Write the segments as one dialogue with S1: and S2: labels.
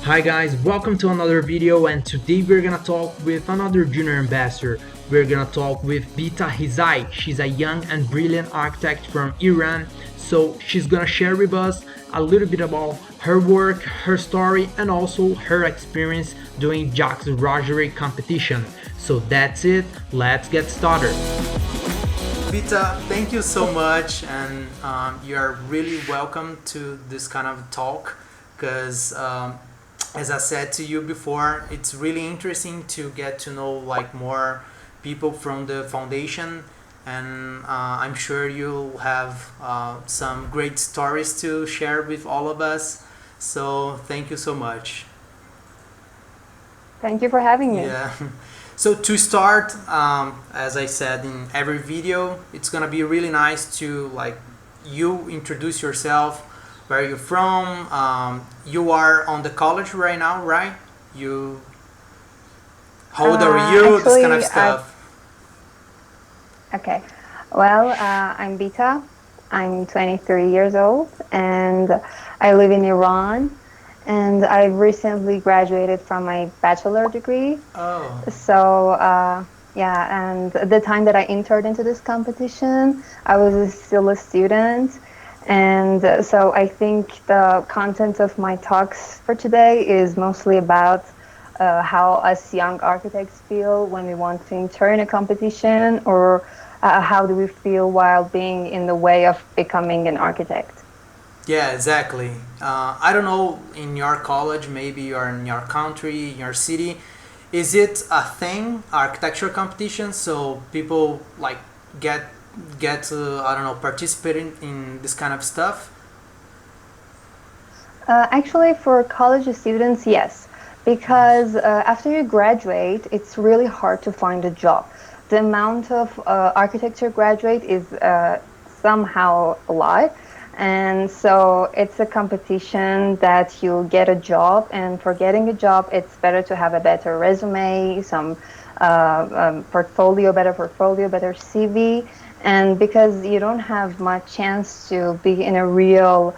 S1: Hi guys, welcome to another video, and today we're gonna talk with another junior ambassador. We're gonna talk with Bita Rezae. She's a young and brilliant architect from Iran, so she's gonna share with us a little bit about her work, her story, and also her experience doing Jacques Rougerie competition. So that's it, let's get started. Bita, thank you so much, and you are really welcome to this kind of talk because as I said to you before, it's really interesting to get to know like more people from the foundation, and I'm sure you'll have some great stories to share with all of us. So thank you so much.
S2: Thank you for having me.
S1: Yeah. So to start, as I said in every video, it's gonna be really nice to like you introduce yourself, where you're from. You are on the college right now, right? You, how old are you? This kind of stuff.
S2: Okay. Well, I'm Bita. I'm 23 years old, and I live in Iran. And I recently graduated from my bachelor degree.
S1: Oh.
S2: So, yeah, and the time that I entered into this competition, I was still a student. And so I think the content of my talks for today is mostly about how us young architects feel when we want to enter in a competition, or how do we feel while being in the way of becoming an architect.
S1: Yeah, exactly. I don't know, in your college, maybe, or in your country, in your city, is it a thing, architecture competition? So people like get I don't know, participating in this kind of stuff.
S2: Actually, for college students, yes, because after you graduate, it's really hard to find a job. The amount of architecture graduate is somehow a lot. And so it's a competition that you get a job, and for getting a job, it's better to have a better resume, some portfolio, better CV. And because you don't have much chance to be in a real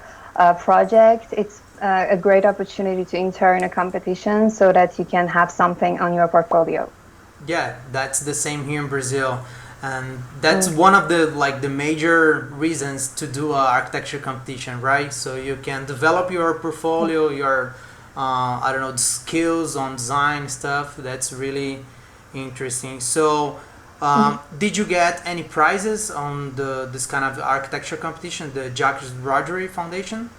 S2: project, it's a great opportunity to enter in a competition so that you can have something on your portfolio.
S1: Yeah, that's the same here in Brazil, and that's one of the like the major reasons to do a architecture competition, right? So you can develop your portfolio, your I don't know, the skills on design stuff. That's really interesting. So did you get any prizes on the this kind of architecture competition, the Jacques Rougerie Foundation?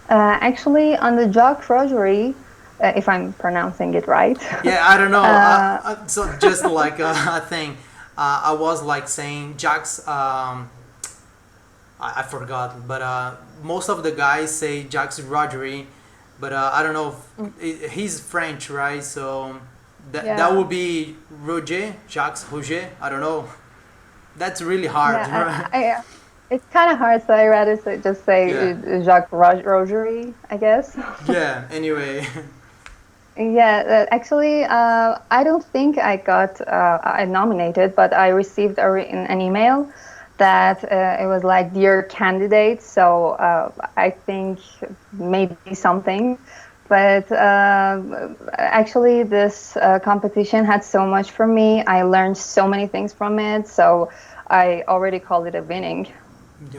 S2: Actually, on the Jacques Rougerie, if I'm pronouncing it right.
S1: Yeah, I don't know. So just like a thing, I was like saying Jacques. I forgot, but most of the guys say Jacques Rougerie, but I don't know. He's French, right? So that would be Roger, Jacques Rouget. I don't know. That's really hard.
S2: Yeah, it's kind of hard, so I rather just say Jacques Rougerie, I guess.
S1: Yeah. Anyway.
S2: Yeah, actually, I don't think I got nominated, but I received an email that it was like, dear candidate. So I think maybe something. But actually, this competition had so much for me. I learned so many things from it. So I already called it a winning.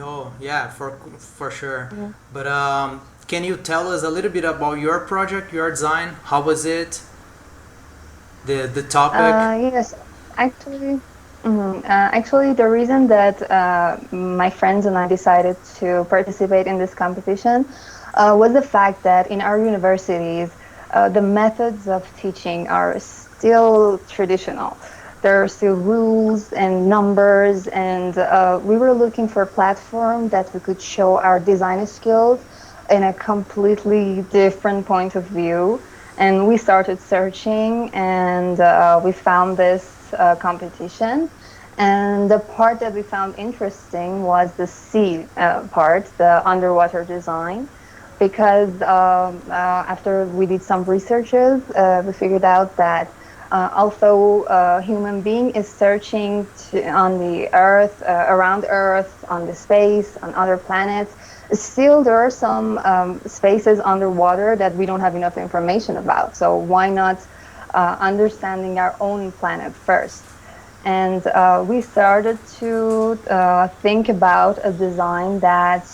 S1: Oh, yeah, for sure. But can you tell us a little bit about your project, your design? How was it? The topic?
S2: Yes, actually, actually, the reason that my friends and I decided to participate in this competition was the fact that in our universities, the methods of teaching are still traditional. There are still rules and numbers, and we were looking for a platform that we could show our design skills in a completely different point of view. And we started searching, and we found this competition. And the part that we found interesting was the sea part, the underwater design, because after we did some researches, we figured out that although a human being is searching on the Earth, around Earth, on the space, on other planets, Still, there are some spaces underwater that we don't have enough information about. So why not understanding our own planet first? And we started to think about a design that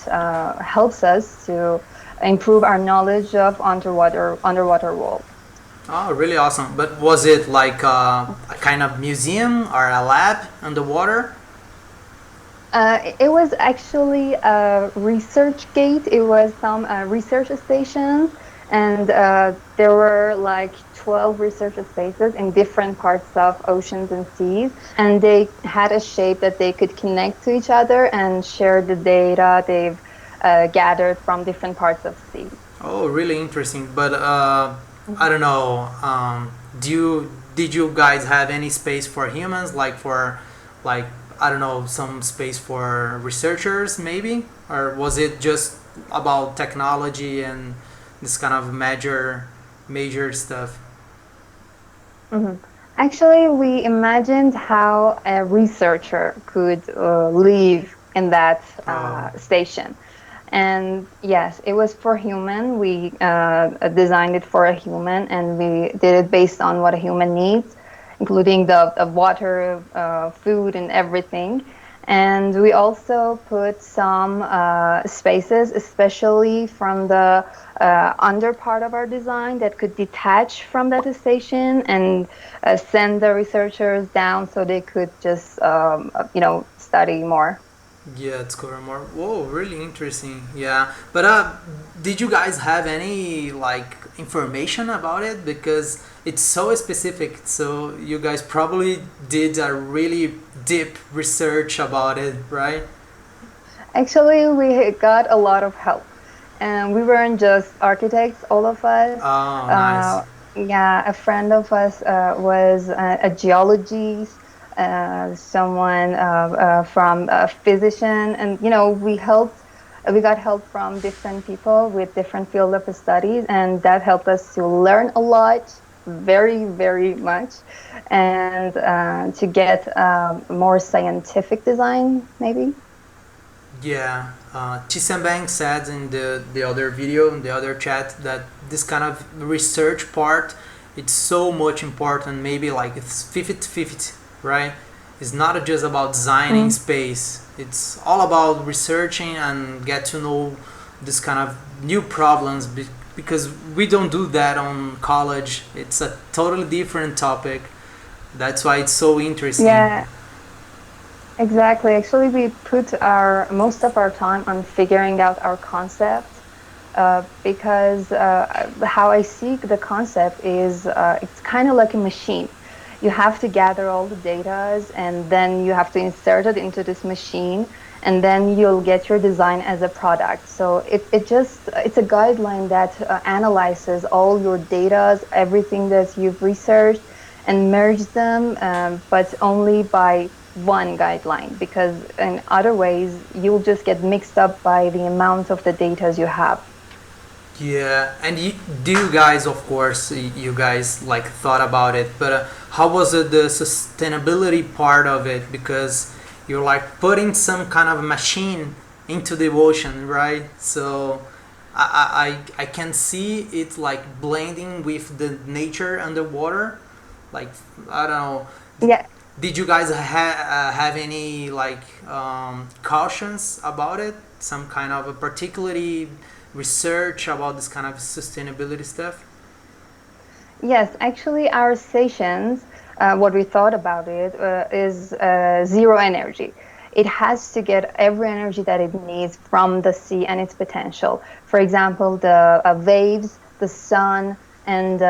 S2: helps us to improve our knowledge of underwater world.
S1: Oh, really awesome. But was it like a kind of museum or a lab underwater?
S2: It was actually a research gate. It was some research stations, and there were like 12 research spaces in different parts of oceans and seas, and they had a shape that they could connect to each other and share the data they've gathered from different parts of sea.
S1: Oh, really interesting. But I don't know. Did you guys have any space for humans, like for like I don't know, some space for researchers maybe, or was it just about technology and this kind of major stuff?
S2: Mhm. Actually, we imagined how a researcher could live in that
S1: Oh,
S2: station. And yes, it was for human. We designed it for a human, and we did it based on what a human needs, including the water, food, and everything. And we also put some spaces, especially from the under part of our design, that could detach from that station and send the researchers down so they could just, study more.
S1: yeah, it's cover more. Whoa, really interesting. Yeah, but did you guys have any like information about it? Because it's so specific. So you guys probably did a really deep research about it, right?
S2: Actually, we got a lot of help, and we weren't just architects, all of us.
S1: Oh, nice.
S2: Uh, yeah, a friend of us was a geologist, someone from a physician, and we helped. We got help from different people with different field of studies, and that helped us to learn a lot, very, very much, and to get more scientific design, maybe.
S1: Yeah, Chisambang said in the other video, in the other chat, that this kind of research part, it's so much important. Maybe like it's 50-50, right? It's not just about designing
S2: Mm.
S1: space. It's all about researching and get to know this kind of new problems because we don't do that on college. It's a totally different topic. That's why it's so interesting.
S2: Yeah, exactly. Actually, we put our most of our time on figuring out our concept because how I see the concept is it's kind of like a machine. You have to gather all the data and then you have to insert it into this machine and then you'll get your design as a product. So it's a guideline that analyzes all your data, everything that you've researched and merge them, but only by one guideline because in other ways you'll just get mixed up by the amount of the data you have.
S1: Yeah, and do you guys, of course, you guys like thought about it, but how was it the sustainability part of it? Because you're like putting some kind of machine into the ocean, right? So I can see it like blending with the nature underwater. Like I don't know,
S2: Yeah.
S1: did you guys have any like cautions about it? Some kind of a particularly research about this kind of sustainability stuff?
S2: Yes, actually, our stations, what we thought about it is zero energy. It has to get every energy that it needs from the sea and its potential. For example, the waves, the sun, and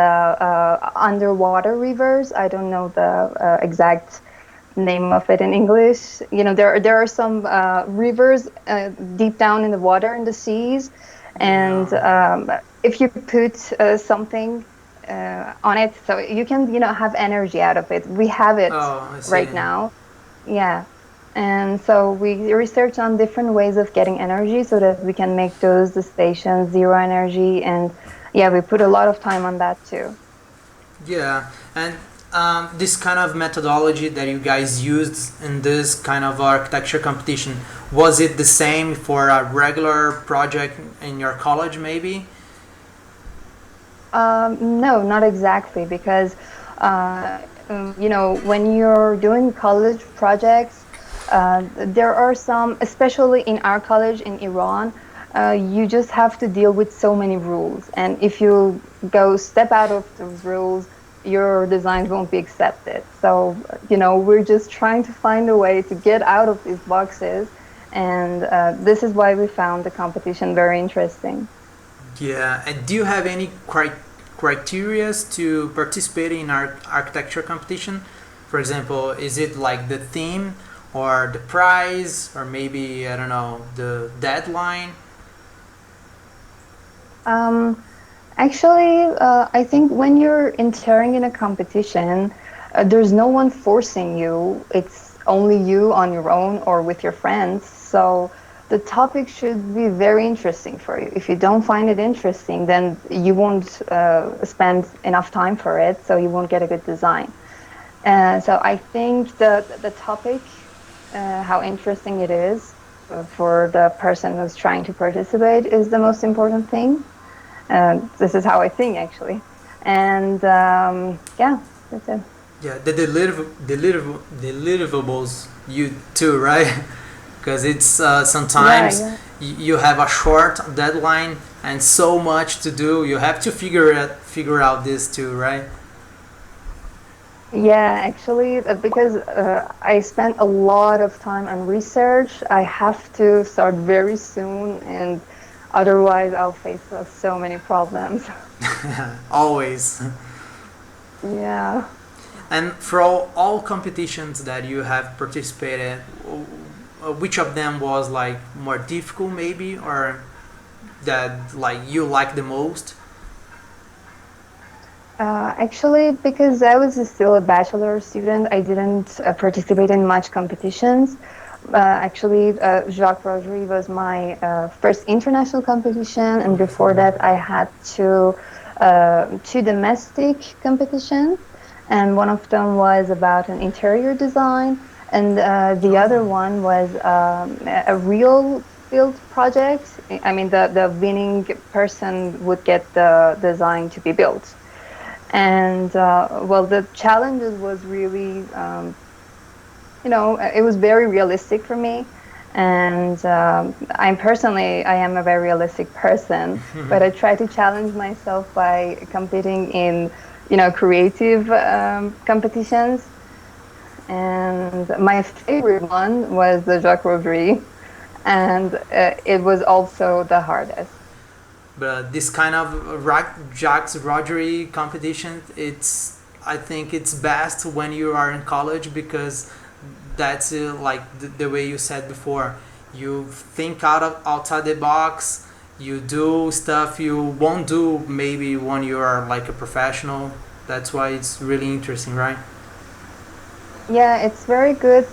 S2: underwater rivers. I don't know the exact name of it in English. There are some rivers deep down in the water in the seas,
S1: Yeah.
S2: and if you put something on it, so you can have energy out of it. We have it
S1: Oh, I see.
S2: right now, yeah. And so we research on different ways of getting energy so that we can make the stations zero energy, and yeah, we put a lot of time on that too.
S1: Yeah, and This kind of methodology that you guys used in this kind of architecture competition, was it the same for a regular project in your college maybe?
S2: No, not exactly, because when you're doing college projects, there are some, especially in our college in Iran, you just have to deal with so many rules, and if you go step out of those rules, your designs won't be accepted. So, we're just trying to find a way to get out of these boxes, and this is why we found the competition very interesting.
S1: Yeah, and do you have any criterias to participate in our architecture competition? For example, is it like the theme or the prize or maybe, I don't know, the deadline?
S2: Um, Actually, I think when you're entering in a competition, there's no one forcing you. It's only you on your own or with your friends. So the topic should be very interesting for you. If you don't find it interesting, then you won't spend enough time for it, so you won't get a good design. So I think the topic, how interesting it is for the person who's trying to participate, is the most important thing. This is how I think, actually. And yeah, that's it.
S1: Yeah, the deliverables you too, right? Because it's
S2: Yeah,
S1: sometimes
S2: yeah.
S1: you have a short deadline and so much to do. You have to figure out this too, right?
S2: Yeah, actually, because I spent a lot of time on research, I have to start very soon, and otherwise I'll face so many problems.
S1: Always.
S2: Yeah.
S1: And for all competitions that you have participated, which of them was like more difficult maybe, or that like you like the most?
S2: Actually, because I was still a bachelor student, I didn't participate in much competitions. Jacques Rougerie was my first international competition, and before that, I had two domestic competitions, and one of them was about an interior design, and the
S1: Oh.
S2: other one was a real build project. I mean, the winning person would get the design to be built. And well, the challenges was really, it was very realistic for me. And I am a very realistic person, but I try to challenge myself by competing in, creative competitions. And my favorite one was the Jacques Rougerie, and it was also the hardest.
S1: But this kind of Jacques Rougerie competition, it's, I think it's best when you are in college because that's like the way you said before. You think outside the box. You do stuff you won't do maybe when you are like a professional. That's why it's really interesting, right?
S2: Yeah, it's very good.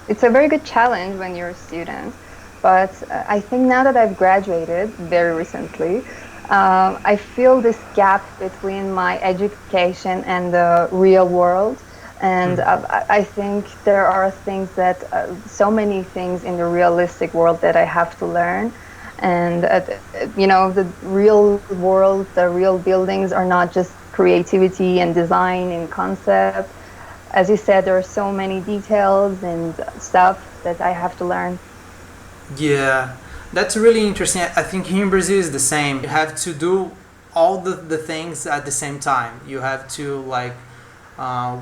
S2: It's a very good challenge when you're a student. But I think now that I've graduated very recently, I feel this gap between my education and the real world. And I think there are things that, so many things in the realistic world that I have to learn. And, the real world, the real buildings are not just creativity and design and concept. As you said, there are so many details and stuff that I have to learn.
S1: Yeah, that's really interesting. I think here in Brazil is the same. You have to do all the things at the same time. You have to like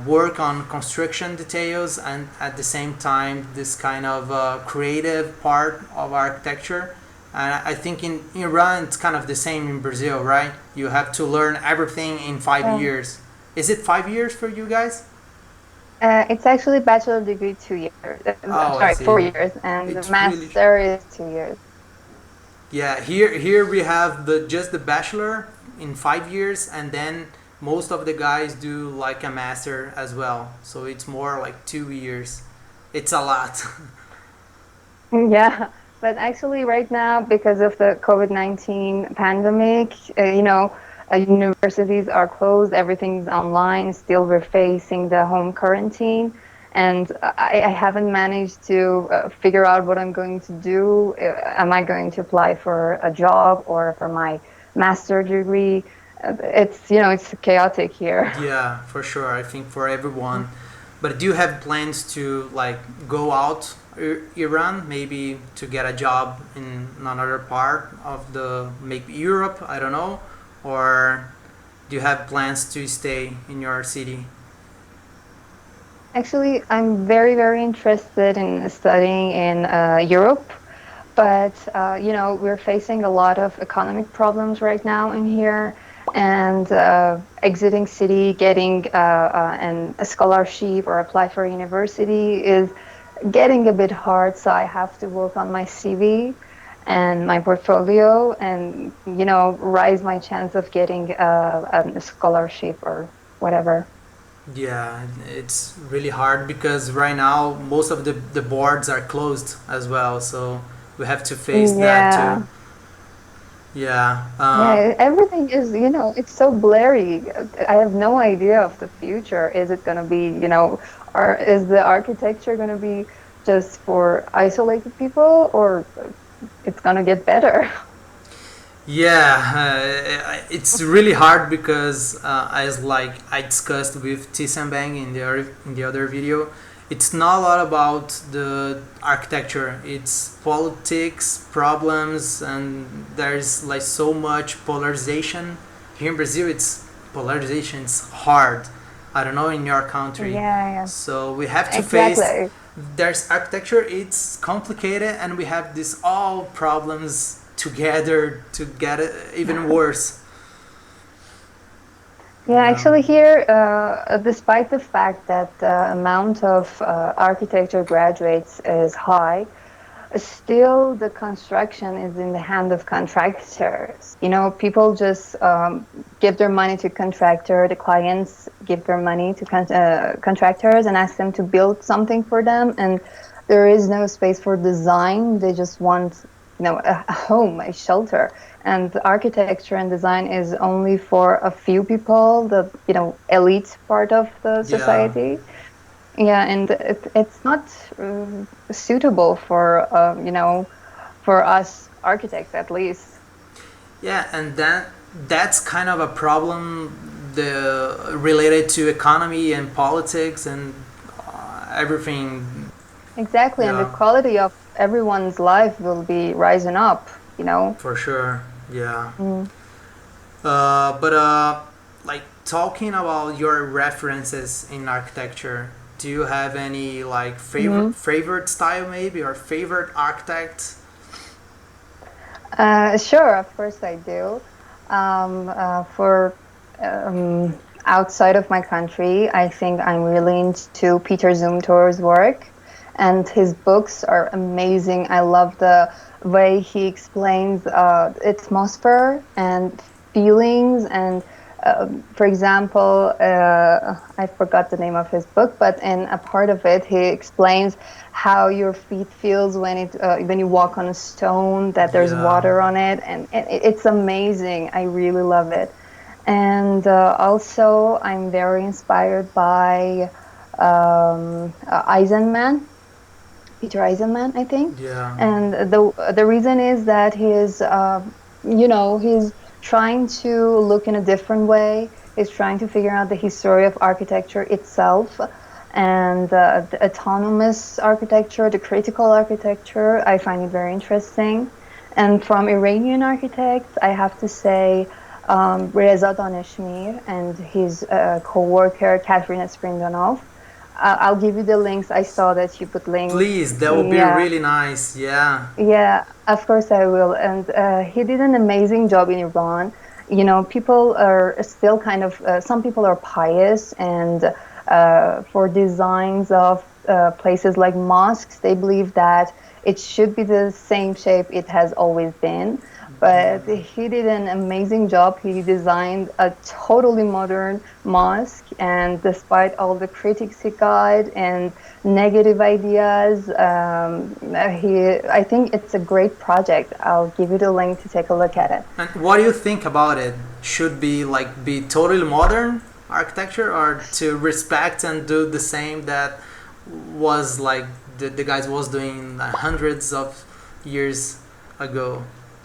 S1: work on construction details and at the same time this kind of creative part of architecture. And I think in Iran it's kind of the same in Brazil, right? You have to learn everything in 5 years. Is it 5 years for you guys?
S2: It's actually bachelor degree 2 years.
S1: Oh, I
S2: Sorry,
S1: see.
S2: 4 years, and the
S1: It's really
S2: master is 2 years.
S1: Yeah, here we have the just the bachelor in 5 years, and then most of the guys do like a master as well. So it's more like 2 years. It's a lot.
S2: Yeah, but actually, right now, because of the COVID-19 pandemic, Universities are closed, everything's online. Still, we're facing the home quarantine, and I haven't managed to figure out what I'm going to do. Am I going to apply for a job or for my master degree? It's it's chaotic here.
S1: Yeah, for sure. I think for everyone. But do you have plans to like go out Iran, maybe to get a job in another part of the maybe Europe? I don't know. Or do you have plans to stay in your city?
S2: Actually, I'm very, very interested in studying in Europe, but we're facing a lot of economic problems right now in here, and exiting city, getting a scholarship or apply for a university is getting a bit hard. So I have to work on my CV and my portfolio, and rise my chance of getting a scholarship or whatever.
S1: Yeah, it's really hard because right now most of the boards are closed as well, so we have to face that too.
S2: Yeah.
S1: Yeah,
S2: Yeah, everything is, it's so blurry. I have no idea of the future. Is it going to be, or is the architecture going to be just for isolated people, or it's going to get better?
S1: yeah, it's really hard because as like I discussed with Tisambang in the other video, it's not a lot about the architecture. It's politics, problems, and there's like so much polarization. Here in Brazil, it's polarization. It's hard. I don't know in your country.
S2: Yeah, yeah,
S1: So we have to face.
S2: exactly.
S1: There's architecture. It's complicated, and we have these all problems together to get it even worse.
S2: Yeah,
S1: Yeah.
S2: actually, here, despite the fact that the amount of architecture graduates is high, still the construction is in the hand of contractors. People just give their money to contractor. The clients give their money to contractors and ask them to build something for them, and there is no space for design. They just want, a home, a shelter. And the architecture and design is only for a few people, the elite part of the
S1: Yeah.
S2: society. Yeah, and it's not suitable for us architects at least.
S1: Yeah, and that's kind of a problem the related to economy and politics and everything.
S2: Exactly, and the
S1: Yeah,
S2: quality of everyone's life will be rising up.
S1: for sure. Yeah.
S2: Mm.
S1: But like talking about your references in architecture, do you have any like
S2: Hmm.
S1: favorite style maybe or favorite architect?
S2: Sure, of course I do. For um, outside of my country, I think I'm really into Peter Zumthor's work, and his books are amazing. I love the way he explains atmosphere and feelings. And for example, I forgot the name of his book, but in a part of it, he explains how your feet feels when you walk on a stone, that there's
S1: Yeah.
S2: water on it, and it's amazing. I really love it. And also, I'm very inspired by Eisenman, Peter Eisenman, I think.
S1: Yeah.
S2: And the reason is that he's trying to look in a different way. He's trying to figure out the history of architecture itself, and the autonomous architecture, the critical architecture. I find it very interesting. And from Iranian architects, I have to say Reza Daneshmir and his co-worker Catherine Spiridonoff. I'll give you the links. I saw that you put links.
S1: Please, that would be
S2: Yeah,
S1: really nice. Yeah.
S2: yeah, of course I will. And he did an amazing job in Iran. People are still kind of, some people are pious, and for designs of places like mosques, they believe that it should be the same shape it has always been. But he did an amazing job. He designed a totally modern mosque, and despite all the critics he got and negative ideas, I think it's a great project. I'll give you the link to take a look at it.
S1: And what do you think about it? should be like be totally modern architecture, or to respect and do the same that was like the guys was doing hundreds of years ago?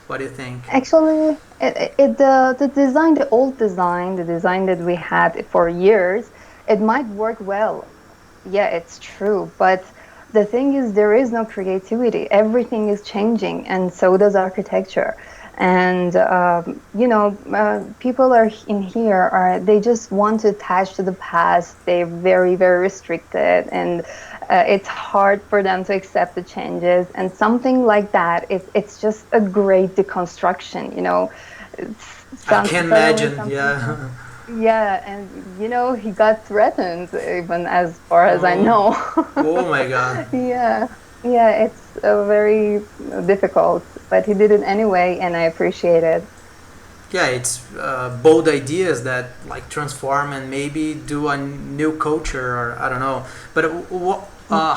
S1: What do you think?
S2: Actually, the design, the old design, the design that we had for years, it might work well. Yeah, it's true. But the thing is, there is no creativity. Everything is changing, and so does architecture. And people are in here are they just want to attach to the past. They're very, very restricted, and it's hard for them to accept the changes. And something like that, it's just a great deconstruction.
S1: I can imagine.
S2: Something.
S1: Yeah.
S2: Yeah, and he got threatened, even as far as I
S1: Oh.
S2: know.
S1: Oh my god.
S2: Yeah, yeah, it's very difficult, but he did it anyway, and I appreciate it.
S1: Yeah, it's bold ideas that like transform and maybe do a new culture, or I don't know. But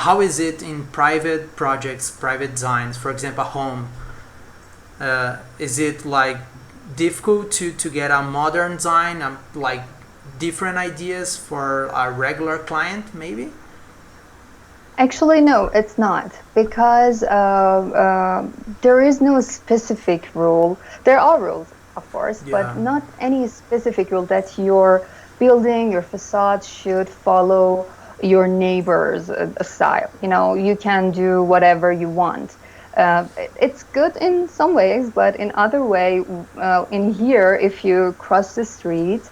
S1: how is it in private projects, private designs? For example, a home. Is it like difficult to get a modern design, like different ideas for a regular client, maybe?
S2: Actually, no, it's not, because there is no specific rule. There are rules, of course, but
S1: Yeah.
S2: not any specific rule that your building, your facade should follow your neighbor's style. You can do whatever you want. It's good in some ways, but in other way, in here, if you cross the street,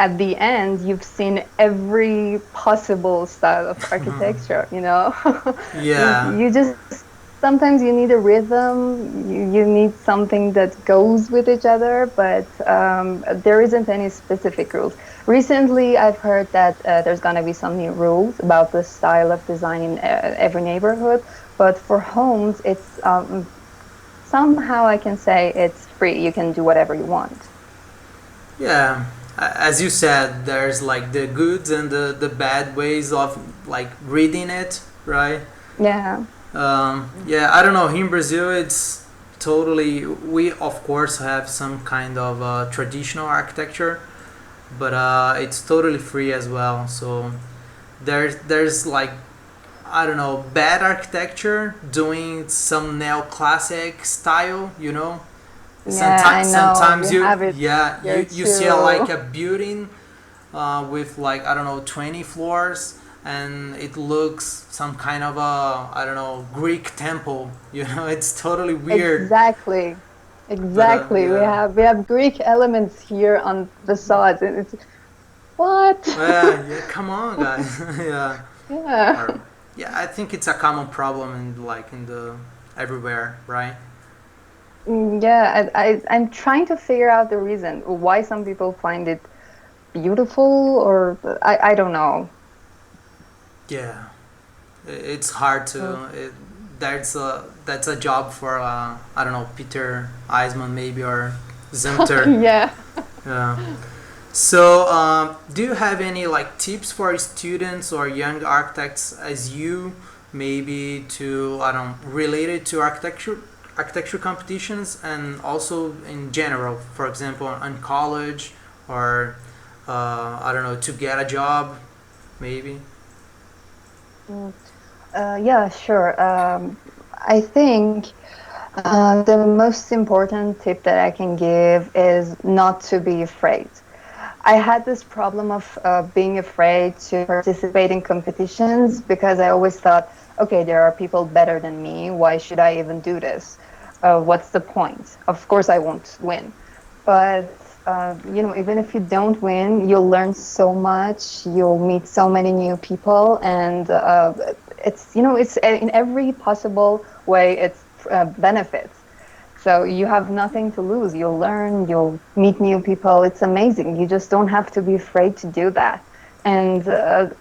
S2: at the end, you've seen every possible style of architecture.
S1: Yeah.
S2: You just sometimes you need a rhythm. You need something that goes with each other, but there isn't any specific rules. Recently, I've heard that there's going to be some new rules about the style of design in every neighborhood. But for homes, it's somehow I can say it's free. You can do whatever you want.
S1: Yeah. As you said, there's like the goods and the bad ways of like reading it, right?
S2: Yeah.
S1: Yeah, I don't know. Here in Brazil, it's totally. We of course have some kind of traditional architecture, but it's totally free as well. So there's like, I don't know, bad architecture doing some neoclassic style.
S2: Yeah, I know.
S1: Sometimes
S2: You have it
S1: yeah,
S2: here
S1: you see like
S2: too.
S1: a building with like, I don't know, 20 floors, and it looks some kind of a, I don't know, Greek temple. It's totally weird.
S2: Exactly.
S1: But
S2: Exactly. We
S1: yeah.
S2: have we have Greek elements here on facades, and it's what?
S1: Yeah, come on, guys. Yeah.
S2: Yeah.
S1: Or, yeah, I think it's a common problem in like in the everywhere, right?
S2: Yeah, I'm trying to figure out the reason why some people find it beautiful, or I don't know.
S1: Yeah. It's hard
S2: Mm.
S1: to. That's a job for I don't know, Peter Eisman maybe, or Zumter.
S2: Yeah.
S1: Yeah. So, do you have any like tips for students or young architects as you, maybe to, I don't know, related to architecture competitions, and also in general, for example, in college, or I don't know, to get a job, maybe.
S2: Mm. Yeah, sure. I think the most important tip that I can give is not to be afraid. I had this problem of being afraid to participate in competitions because I always thought, okay, there are people better than me. Why should I even do this? What's the point? Of course, I won't win. But even if you don't win, you'll learn so much. You'll meet so many new people, and it's in every possible way. It's benefits. So you have nothing to lose. You'll learn, you'll meet new people. It's amazing. You just don't have to be afraid to do that. And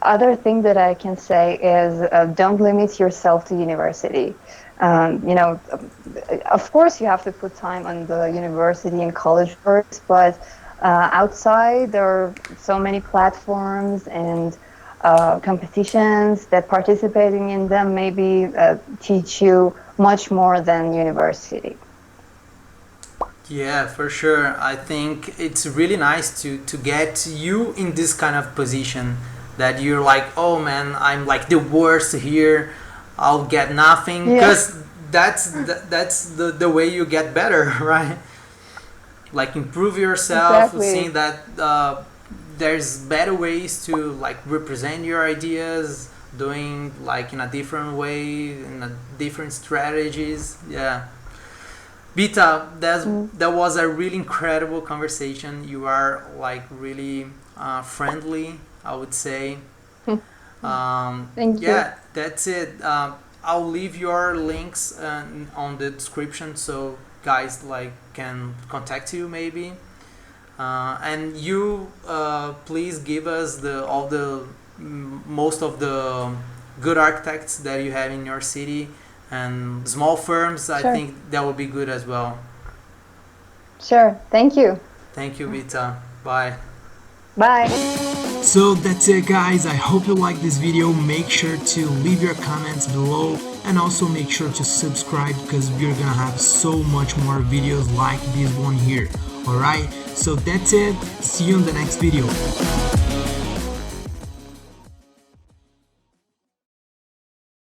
S2: other thing that I can say is don't limit yourself to university. Of course you have to put time on the university and college course, but outside there are so many platforms and competitions that participating in them maybe teach you much more than university.
S1: Yeah, for sure. I think it's really nice to get you in this kind of position that you're like, oh man, I'm like the worst here. I'll get nothing
S2: Yeah,
S1: because that's the way you get better, right? Like improve yourself,
S2: exactly.
S1: seeing that there's better ways to like represent your ideas, doing like in a different way, in a different strategies. Yeah. Bita,
S2: Mm.
S1: that was a really incredible conversation. You are like really friendly, I would say.
S2: Thank you.
S1: Yeah, that's it. I'll leave your links on the description so guys like can contact you maybe. And you please give us the all the most of the good architects that you have in your city and small firms. I
S2: Sure.
S1: think that would be good as well.
S2: Sure. Thank you.
S1: Thank you, Vita. Bye.
S2: Bye.
S1: So that's it, guys. I hope you like this video. Make sure to leave your comments below and also make sure to subscribe because we're gonna have so much more videos like this one here. Alright, so that's it. See you in the next video.